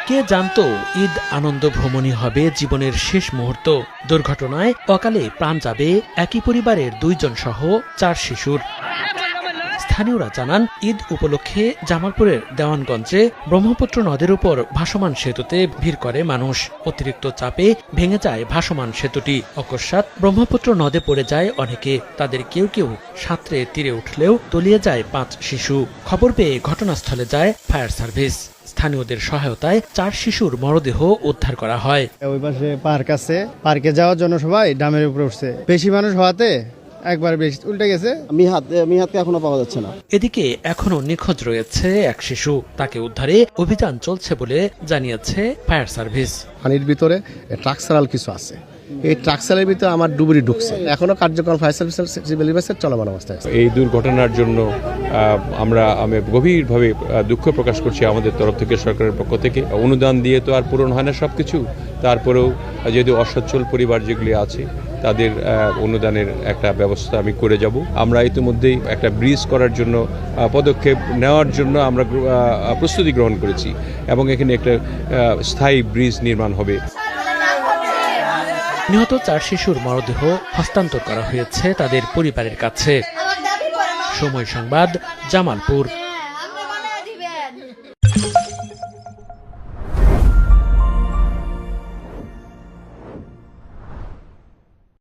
কে জানতো ঈদ আনন্দ ভ্রমণই হবে জীবনের শেষ মুহূর্ত। দুর্ঘটনায় অকালে প্রাণ যাবে একই পরিবারের 2 জন সহ 4 শিশুর। স্থানীয়রা জানান, ঈদ উপলক্ষে জামালপুরের দেওয়ানগঞ্জে ব্রহ্মপুত্র নদের উপর ভাসমান সেতুতে ভিড় করে মানুষ। অতিরিক্ত চাপে ভেঙে যায় ভাসমান সেতুটি। অকস্মাৎ ব্রহ্মপুত্র নদে পড়ে যায় অনেকে। তাদের কেউ কেউ সাঁতরে তীরে উঠলেও তলিয়ে যায় 5 শিশু। খবর পেয়ে ঘটনাস্থলে যায় ফায়ার সার্ভিস। স্থানীয়দের সহায়তায় 4 শিশুর মরদেহ উদ্ধার করা হয়। ওই পাশে পার্ক আছে, পার্কে যাওয়ার জন্য সবাই ডামের উপরে উঠছে। বেশি মানুষ হওয়াতে একবার বেশি উল্টে গেছে। মিহাতকে এখনো পাওয়া যাচ্ছে না। এদিকে এখনো নিখোঁজ রয়েছে এক শিশু। তাকে উদ্ধারে অভিযান চলছে বলে জানিয়েছে ফায়ার সার্ভিস। পানির ভিতরে ট্রাকসারাল কিছু আছে, এই ট্রাকসারের ভিতরে আমার ডুবুরি ঢুকছে। এখনো কার্যক্রম ফায়ার সার্ভিসের চলমান অবস্থায় আছে। এই দুর্ঘটনার জন্য আমি গভীরভাবে দুঃখ প্রকাশ করছি। আমাদের তরফ থেকে, সরকারের পক্ষ থেকে অনুদান দিয়ে তো আর পূরণ হয় না সবকিছু। তারপরেও যদি অসচ্ছল পরিবার যেগুলি আছে তাদের অনুদানের একটা ব্যবস্থা আমি করে যাব। আমরা ইতিমধ্যেই একটা ব্রিজ করার জন্য পদক্ষেপ নেওয়ার জন্য আমরা প্রস্তুতি গ্রহণ করেছি এবং এখানে একটা স্থায়ী ব্রিজ নির্মাণ হবে। নিহত 4 শিশুর মরদেহ হস্তান্তর করা হয়েছে তাদের পরিবারের কাছে। সময় সংবাদ, জামালপুর।